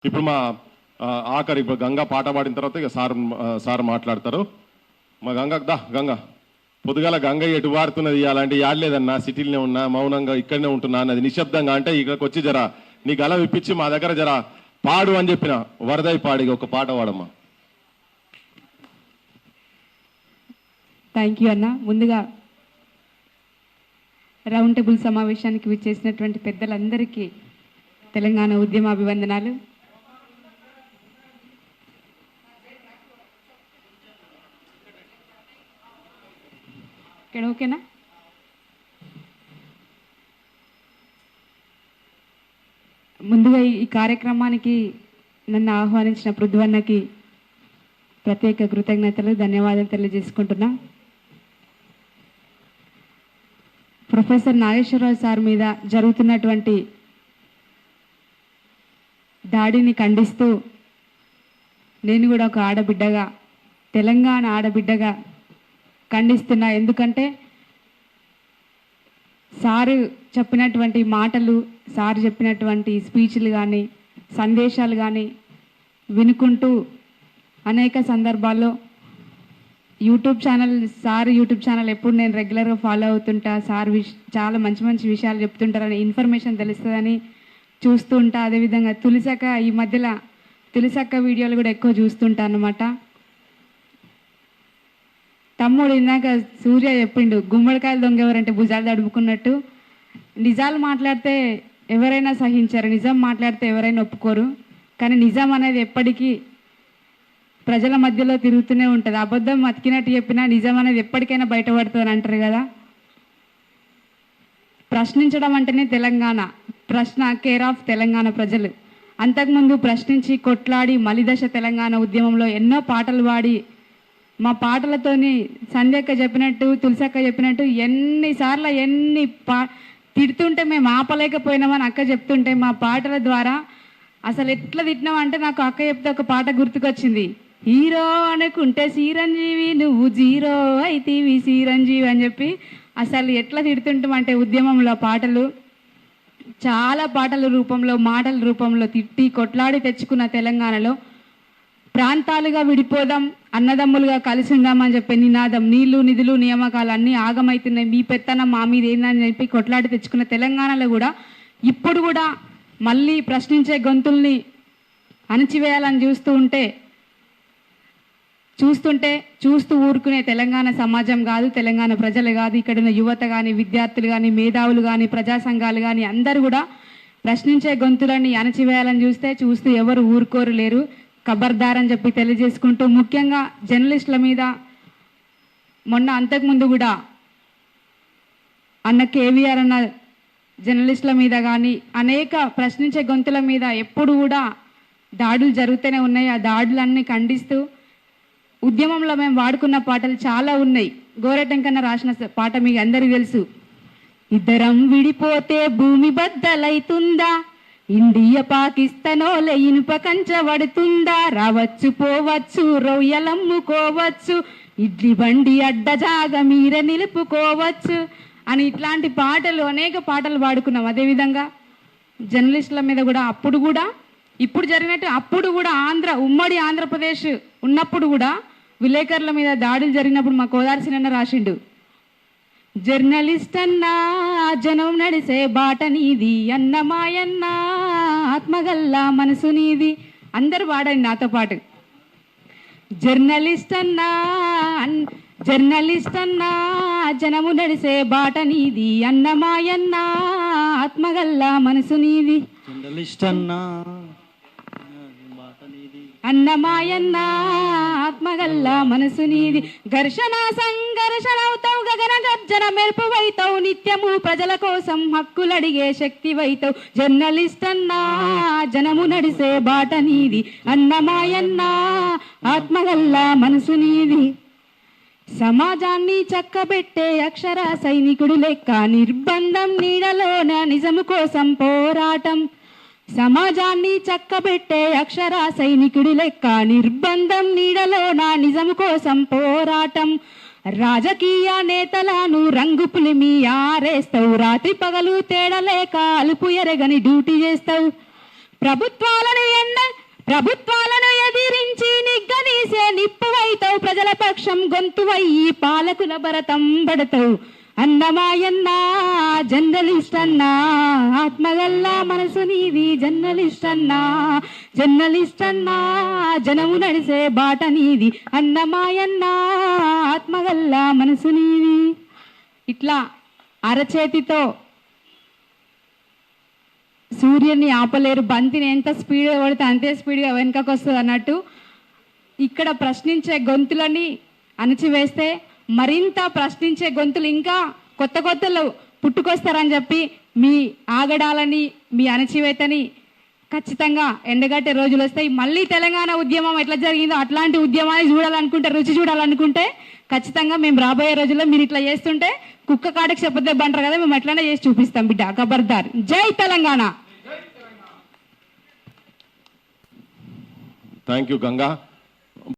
ఇప్పుడు మా ఆఖరి ఇప్పుడు గంగా పాట పాడిన తర్వాత ఇక సార్ మాట్లాడతారు. మా గంగా పొద్దుగాల గంగ ఎటు పారుతున్నది, అలాంటి యాడలేదన్నా, సిటీలోనే ఉన్నా, మౌనంగా ఇక్కడనే ఉంటున్నా అన్నది నిశ్శబ్దంగా అంటే ఇక్కడికి వచ్చి జర నీ గల విప్పించి మా దగ్గర జర పాడు అని చెప్పిన వరదై పాడిగా ఒక పాట పాడమ్మా. థ్యాంక్ యూ అన్న. ముందుగా రౌండ్ టేబుల్ సమావేశానికి విచ్చేసినటువంటి పెద్దలందరికీ తెలంగాణ ఉద్యమ అభివందనాలు. ఇక్కడ ఓకేనా? ముందుగా ఈ కార్యక్రమానికి నన్ను ఆహ్వానించిన పృథ్వన్నకి ప్రత్యేక కృతజ్ఞతలు, ధన్యవాదాలు తెలియజేసుకుంటున్నా. ప్రొఫెసర్ నాగేశ్వరరావు సార్ మీద జరుగుతున్నటువంటి దాడిని ఖండిస్తూ నేను కూడా ఒక ఆడబిడ్డగా, తెలంగాణ ఆడబిడ్డగా ఖండిస్తున్నా. ఎందుకంటే సారు చెప్పినటువంటి మాటలు, సారు చెప్పినటువంటి స్పీచ్లు కానీ, సందేశాలు కానీ వినుకుంటూ అనేక సందర్భాల్లో యూట్యూబ్ ఛానల్ ఎప్పుడు నేను రెగ్యులర్గా ఫాలో అవుతుంటా. చాలా మంచి మంచి విషయాలు చెప్తుంటారని, ఇన్ఫర్మేషన్ తెలుస్తుందని చూస్తూ ఉంటా. అదేవిధంగా ఈ మధ్యలో తులసక్క వీడియోలు కూడా ఎక్కువ చూస్తుంటా అన్నమాట. తమ్ముడు ఇందాక సూర్య చెప్పిండు, గుమ్మడికాయలు దొంగ ఎవరంటే భుజాలు తడుపుకున్నట్టు. నిజాలు మాట్లాడితే ఎవరైనా సహించారు, నిజం మాట్లాడితే ఎవరైనా ఒప్పుకోరు. కానీ నిజం అనేది ఎప్పటికీ ప్రజల మధ్యలో తిరుగుతూనే ఉంటుంది. అబద్ధం అతికినట్టు చెప్పినా నిజం అనేది ఎప్పటికైనా బయటపడుతుంది అంటారు కదా. ప్రశ్నించడం అంటేనే తెలంగాణ. ప్రశ్న కేర్ ఆఫ్ తెలంగాణ ప్రజలు. అంతకుముందు ప్రశ్నించి కొట్లాడి మలిదశ తెలంగాణ ఉద్యమంలో ఎన్నో పాటలు పాడి, మా పాటలతోని సంధ్యక్క చెప్పినట్టు, తులసక్క చెప్పినట్టు ఎన్నిసార్లు తిడుతుంటే మేము ఆపలేకపోయినామని అక్క చెప్తుంటే, మా పాటల ద్వారా అసలు ఎట్లా తిట్టినామంటే నాకు అక్క చెప్తే ఒక పాట గుర్తుకొచ్చింది. హీరో అనుకుంటే చిరంజీవి, నువ్వు జీరో అయితేవి చిరంజీవి అని చెప్పి అసలు ఎట్లా తిడుతుంటామంటే ఉద్యమంలో పాటలు, చాలా పాటల రూపంలో, మాటల రూపంలో తిట్టి కొట్లాడి తెచ్చుకున్న తెలంగాణలో ప్రాంతాలుగా విడిపోదాం, అన్నదమ్ములుగా కలిసి ఉందామని చెప్పే నినాదం, నీళ్లు నిధులు నియామకాలు అన్నీ ఆగమవుతున్నాయి, మీ పెత్తనం మా మీద ఏందని చెప్పి కొట్లాడి తెచ్చుకున్న తెలంగాణలో కూడా ఇప్పుడు కూడా మళ్ళీ ప్రశ్నించే గొంతుల్ని అణచివేయాలని చూస్తూ ఊరుకునే తెలంగాణ సమాజం కాదు, తెలంగాణ ప్రజలు కాదు, ఇక్కడున్న యువత కానీ, విద్యార్థులు కానీ, మేధావులు కానీ, ప్రజా సంఘాలు కానీ అందరూ కూడా ప్రశ్నించే గొంతులని అణచివేయాలని చూస్తూ ఎవరు ఊరుకోరు లేరు. ఖబర్దార్ అని చెప్పి తెలియజేసుకుంటూ, ముఖ్యంగా జర్నలిస్టుల మీద మొన్న అంతకుముందు కూడా అన్న కేవీఆర్ అన్న జర్నలిస్టుల మీద కానీ అనేక ప్రశ్నించే గొంతుల మీద ఎప్పుడు కూడా దాడులు జరుగుతూనే ఉన్నాయి. ఆ దాడులన్నీ ఖండిస్తూ ఉద్యమంలో మేము వాడుకున్న పాటలు చాలా ఉన్నాయి. గోరెటెంకన్న రాసిన పాట మీకు అందరికీ తెలుసు. ఇద్దరం విడిపోతే భూమి బద్దలైతుందా, ఇండియా పాకిస్తానోలే ఇనుప కంచబడుతుందా, రావచ్చు పోవచ్చు రొయ్యలమ్ముకోవచ్చు, ఇడ్లీ బండి అడ్డజాగ మీర నిలుపుకోవచ్చు అని ఇట్లాంటి పాటలు అనేక పాటలు పాడుకున్నాం. అదేవిధంగా జర్నలిస్టుల మీద కూడా ఇప్పుడు జరిగినట్టు అప్పుడు కూడా ఉమ్మడి ఆంధ్రప్రదేశ్ ఉన్నప్పుడు కూడా విలేకరుల మీద దాడులు జరిగినప్పుడు మా కోదారి సినన్న రాసిండు, జర్నలిస్ట్ అన్నా జనం నడిసే బాట నీది, అన్నమాయన్న ఆత్మగల్లా మనసు నీది. అందరు పాడండి నాతో పాటు. జర్నలిస్ట్ అన్నా జనము నడిసే బాట నీది, అన్నమాయన్న ఆత్మగల్లా మనసు నీది. జర్నలిస్ట్ అన్నమాయన్న ఆత్మగల్లా మనసు నీది. ఘర్షణ సంఘర్షణవుతావు, గగన గర్జన మెరుపువైతావు, నిత్యము ప్రజల కోసం హక్కులడిగే శక్తివైతావు. జర్నలిస్ట్ అన్నా జనము నడిసే బాట నీది, అన్నమాయన్న ఆత్మగల్లా మనసు నీది. సమాజాన్ని చక్కబెట్టే అక్షర సైనికుడు లెక్క, నిర్బంధం నీడలోన నిజము కోసం పోరాటం. సమాజాన్ని చక్కబెట్టే అక్షర సైనికుడి లెక్క, నిర్బంధం నీడలోన నిజము కోసం పోరాటం. రాజకీయ నేతలను రంగు పులిమి ఆరేస్తావు, రాత్రి పగలు తేడలేక అలుపు ఎరగని డ్యూటీ చేస్తావు. ప్రభుత్వాలను ఎదిరించి నిగ్గదీసే నిప్పువైతావు, ప్రజల పక్షం గొంతువయ్యి పాలకుల భరతం పడతావు. అన్నమాయన్నా జర్నలిస్ట్ అన్నా, ఆత్మగల్లా మనసు నీది జర్నలిస్ట్ అన్నా, జర్నలిస్ట్ అన్నా జనము నడిసే బాట నీది. అన్నమాయన్నా ఆత్మగల్లా మనసు నీది. ఇట్లా అరచేతితో సూర్యుని ఆపలేరు, బంతిని ఎంత స్పీడ్గా పడితే అంతే స్పీడ్గా వెనుకకు వస్తుంది అన్నట్టు ఇక్కడ ప్రశ్నించే గొంతులని అణచివేస్తే మరింత ప్రశ్నించే గొంతులు ఇంకా కొత్త కొత్తలు పుట్టుకొస్తారని చెప్పి మీ ఆగడాలని, మీ అణచివేతని ఖచ్చితంగా ఎండగట్టే రోజులు వస్తాయి. మళ్ళీ తెలంగాణ ఉద్యమం ఎట్లా జరిగిందో అట్లాంటి ఉద్యమాన్ని చూడాలనుకుంటే, రుచి చూడాలనుకుంటే ఖచ్చితంగా మేము రాబోయే రోజుల్లో మీరు ఇట్లా చేస్తుంటే కుక్క కాడకి చెప్పదెబ్బ అంటారు కదా, మేము ఎట్లానే చేసి చూపిస్తాం బిడ్డ. ఖబర్దార్. జై తెలంగాణ. Thank you Ganga.